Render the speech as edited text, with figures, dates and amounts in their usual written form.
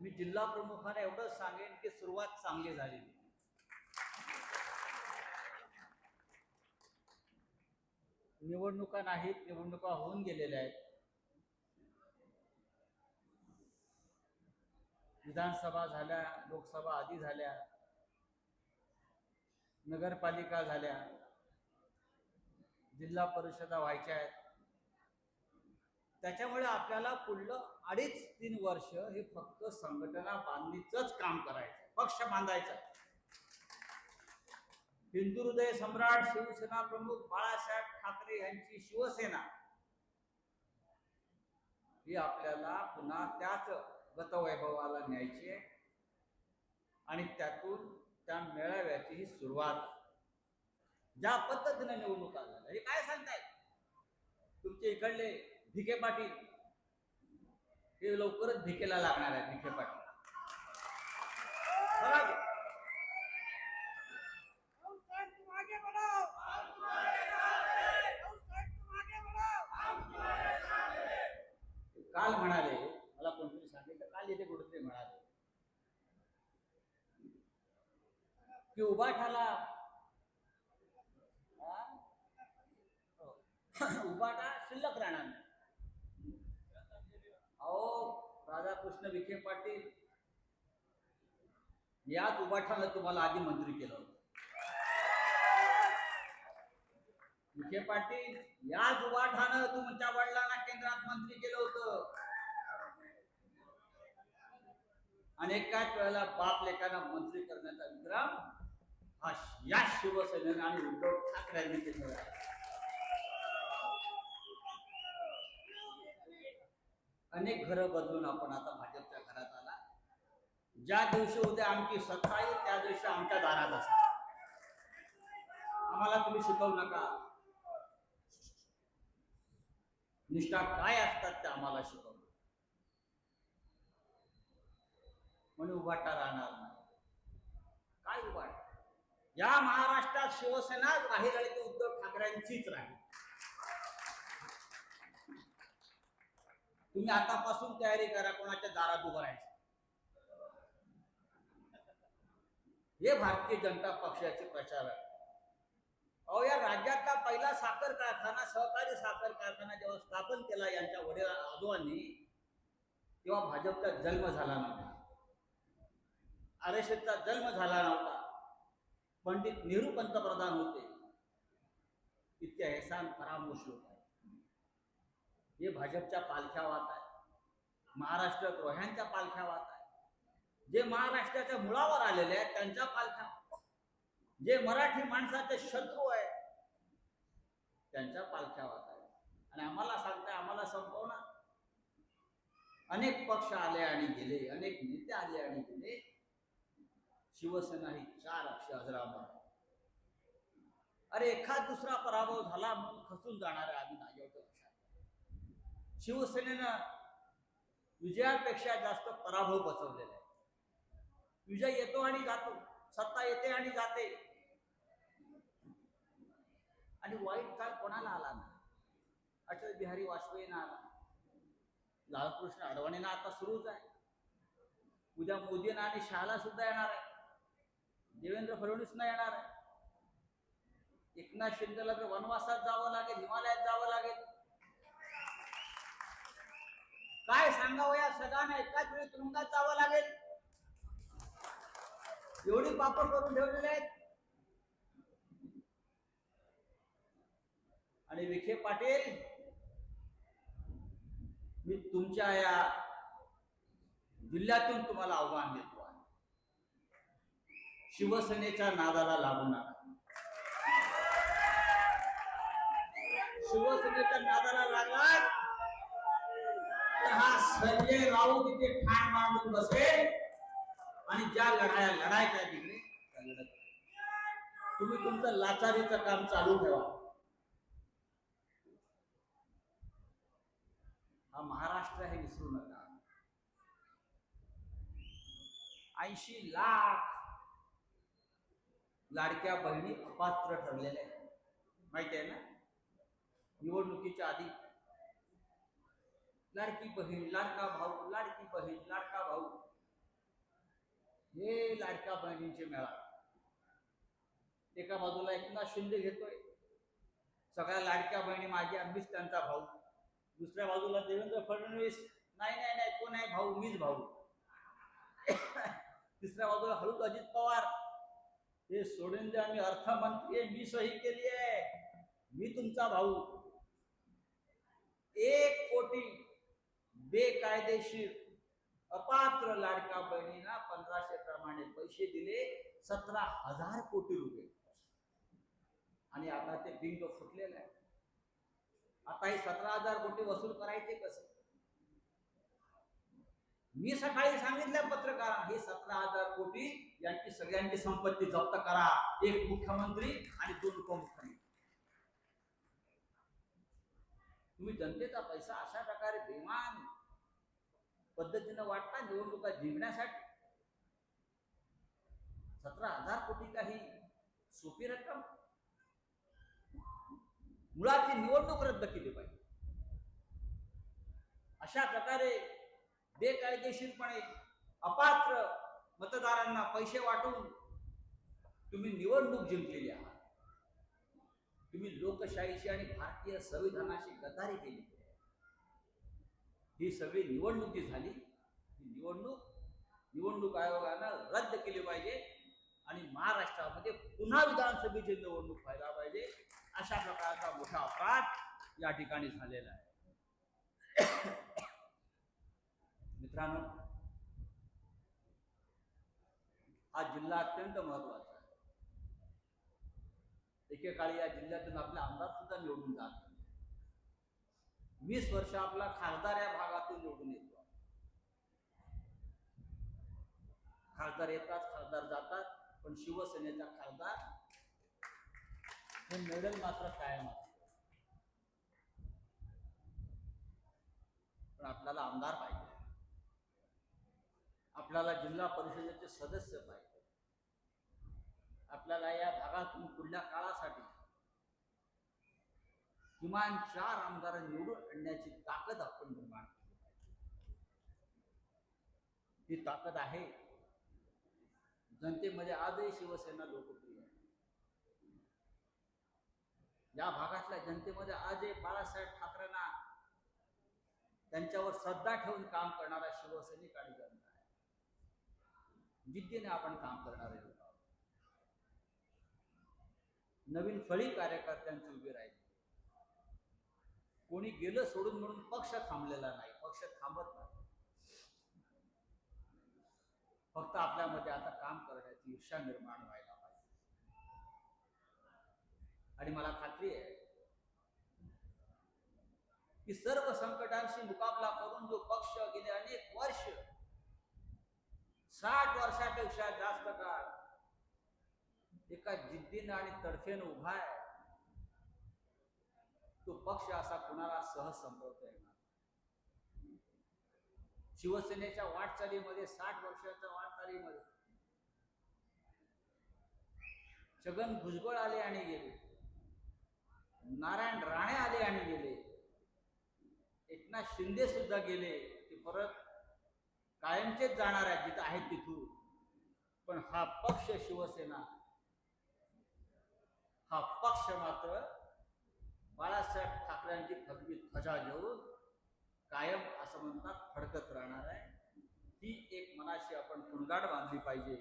मी जिल्हा प्रमुखांना एवढंच सांगेन की सुरुवात चांगली झालेली. निवडणुका नाहीत, निवडणुका होऊन गेलेल्या आहेत. विधानसभा झाल्या, लोकसभा आधी झाल्या, नगरपालिका झाल्या, जिल्हा परिषदा व्हायच्या आहेत. त्याच्यामुळे आपल्याला पुढलं 2.5-3 वर्ष हे फक्त संघटना बांधणीचंच काम करायचं, पक्ष बांधायचा. हिंदू हृदय सम्राट शिवसेना प्रमुख बाळासाहेब ठाकरे यांची शिवसेना ही आपल्याला पुन्हा त्याच गतवैभवाला न्यायची आहे आणि त्यातून त्या मेळाव्याची ही सुरुवात. ज्या पद्धतीने निवडणुका झाल्या हे काय सांगतायत तुमचे इकडले भिके पाटील, हे लवकरच भिकेला लागणार आहे. भिके पाटील काल म्हणाले, मला कोणतरी सांगितलं, काल येथे कुठेतरी म्हणाले की उबाठाला उबाटा शिल्लक राहणार नाही. अहो राधाकृष्ण विखे पाटील, याच उबाठानं तुम्हाला आधी मंत्री केलं होतं. विखे पाटील, याच उबाठानं तुमच्या वडिलांना केंद्रात मंत्री केलं होतं. अनेकाच वेळेला बाप लेकांना मंत्री करण्याचा विक्रम हा या शिवसेनेने आणि उद्धव ठाकरे यांनी केला. अनेक घरं बदलून आपण आता भाजपच्या घरात आला. ज्या दिवशी उद्या आमची सत्ता येईल त्या दिवशी आमच्या दारात असा. आम्हाला तुम्ही शिकवू नका, निष्ठा काय असतात ते आम्हाला शिकवू. म्हणून उभाटा राहणार नाही. काय उभाटा? या महाराष्ट्रात शिवसेनाच राहील आणि ती उद्धव ठाकरेंचीच राहील. तुम्ही आतापासून तयारी करा कोणाच्या दारात उभं राहायचं. हे भारतीय जनता पक्षाचे प्रचार आहे. अहो, या राज्यातला पहिला साखर कारखाना, सहकारी साखर कारखाना जेव्हा स्थापन केला यांच्या वडील आजोबांनी, तेव्हा भाजपचा जन्म झाला नव्हता, RSSचा जन्म झाला नव्हता, पंडित नेहरू पंतप्रधान होते. इतके एहसान फरामोश लोक आहेत. हे भाजपच्या पालख्या वाहत आहे, महाराष्ट्र द्रोह्यांच्या पालख्या वाहत आहे. जे महाराष्ट्राच्या मुळावर आलेले आहेत त्यांच्या पालख्या, जे मराठी माणसाचे शत्रू आहेत त्यांच्या पालख्या वाहत आहेत. आणि आम्हाला सांगताय आम्हाला संपवणार. अनेक पक्ष आले आणि गेले, अनेक नेते आले आणि गेले. शिवसेना ही 4 अक्षर अजरामर. अरे एखाद दुसरा पराभव झाला म्हणून खचून जाणारे आम्ही नागेवतो पक्षात. शिवसेनेनं विजयापेक्षा जास्त पराभव पचवलेला आहे. विजय येतो आणि जातो, सत्ता येते आणि जाते. आणि वाईट काळ कोणाला आला ना? अटल बिहारी वाजपेयींना आला, लालकृष्ण अडवाणींना आता सुरूच आहे, उद्या मोदींना आणि शहाला सुद्धा येणार आहे, देवेंद्र फडणवीसना येणार आहे. एकनाथ शिंदेला तर वनवासात जावं लागेल, हिमालयात जावं लागेल. काय सांगावं या सगळ्यांना, एकाच वेळी तुरुंगात जावं लागेल. एवढी पापड करून ठेवलेले आहेत. आणि विखे पाटील, मी तुमच्या या जिल्ह्यातून तुम्हाला आव्हान देतो आहे, शिवसेनेच्या नादाला लागू नका. शिवसेनेच्या नादाला लागला तर हा संजय राऊत इथे ठाण मांडून बसेल आणि ज्या लढाया लढायच्या तिकडे त्या लढत. तुम्ही तुमचं लाचारीचं काम चालू ठेवा. हा महाराष्ट्र हे विसरू नका. 80 लाख लाडक्या बहिणी अपात्र ठरलेल्या आहेत, माहिती आहे ना? निवडणुकीच्या आधी लाडकी बहीण, लाडका भाऊ, लाडकी बहीण, लाडका भाऊ हे लाडक्या बहिणींचे मेळा. एका बाजूला एकनाथ शिंदे घेतोय, सगळ्या लाडक्या बहिणी माझ्या, मीच त्यांचा भाऊ. दुसऱ्या बाजूला देवेंद्र फडणवीस, नाही नाही नाही, कोण आहे भाऊ, मीच भाऊ. तिसऱ्या बाजूला हळूच अजित पवार, हे सोडून द्या, मी अर्थमंत्री आहे, मी सही केली आहे, मी तुमचा भाऊ. 1 कोटी बेकायदेशीर अपात्र लाडक्या बहिणींना 1500 प्रमाणे पैसे दिले, 17,000 कोटी रुपये. आणि आता ते बिंग फुटलेलं आहे. आता हे 17,000 कोटी वसूल करायचे कसे? मी सकाळी सांगितलं पत्रकारांना, हे 17,000 कोटी यांची सगळ्यांची संपत्ती जप्त करा, 1 मुख्यमंत्री आणि 2 उपमुख्यमंत्री. तुम्ही जनतेचा पैसा अशा प्रकारे बेमान पद्धतीने वाटता निवडणुका जिंकण्यासाठी. 17,000 कोटी काही सोपी रक्कम? मुळात ती निवडणूक रद्द केली पाहिजे. अशा प्रकारे बेकायदेशीरपणे अपात्र मतदारांना पैसे वाटून तुम्ही निवडणूक जिंकलेली आहात. तुम्ही लोकशाहीशी आणि भारतीय संविधानाशी गद्दारी केली. ही सगळी निवडणूक जी झाली, ही निवडणूक आयोगानं रद्द केली पाहिजे आणि महाराष्ट्रामध्ये पुन्हा विधानसभेची निवडणूक व्हायला पाहिजे. अशा प्रकारचा मोठा अपराध या ठिकाणी झालेला आहे. मित्रांनो, हा जिल्हा अत्यंत महत्वाचा आहे. एकेकाळी या जिल्ह्यातून आपले आमदार सुद्धा निवडून जात. 20 वर्ष आपला खासदार या भागातून निवडून येतो. खासदार येतात, खासदार जातात, पण शिवसेनेचा खासदार हे मेडल मात्र कायम असतो. पण आपल्याला आमदार पाहिजे, आपल्याला जिल्हा परिषदेचे सदस्य पाहिजे, आपल्याला या भागातून पुढल्या काळासाठी किमान 4 आमदार निवडून आणण्याची ताकद आपण निर्माण केली पाहिजे. ही ताकद आहे. जनतेमध्ये आजही शिवसेना लोकप्रिय आहे. या भागातल्या जनतेमध्ये आजही बाळासाहेब ठाकरेंना त्यांच्यावर श्रद्धा ठेवून काम करणारा शिवसैनिक आणि जनता आहे. जिद्दीने आपण काम करणारे लोक आहोत. नवीन फळी कार्यकर्त्यांची उभी राहिली. कोणी गेलं सोडून म्हणून पक्ष थांबलेला नाही, पक्ष थांबत नाही. फक्त आपल्यामध्ये आता काम करण्याची इच्छा निर्माण व्हायला पाहिजे. आणि मला खात्री आहे की सर्व संकटांशी मुकाबला करून जो पक्ष गेले अनेक वर्ष, 60 वर्षापेक्षा जास्त काळ एका जिद्दीनं आणि तडफेनं उभा आहे, तो पक्ष असा कुणाला सहज संपवता येणार. शिवसेनेच्या वाटचालीमध्ये 60 वर्षाच्या वाटचालीमध्ये छगन भुजबळ आले आणि गेले, नारायण राणे आले आणि गेले, एकनाथ शिंदे सुद्धा गेले, ते परत कायमचेच जाणार आहेत जिथं आहेत तिथून. पण हा पक्ष शिवसेना, हा पक्ष मात्र बाळासाहेब ठाकरेंची भगवी ध्वजा घेऊन कायम असं म्हणतात फडकत राहणार आहे. ही एक मनाशी आपण कुणगाड बांधली पाहिजे.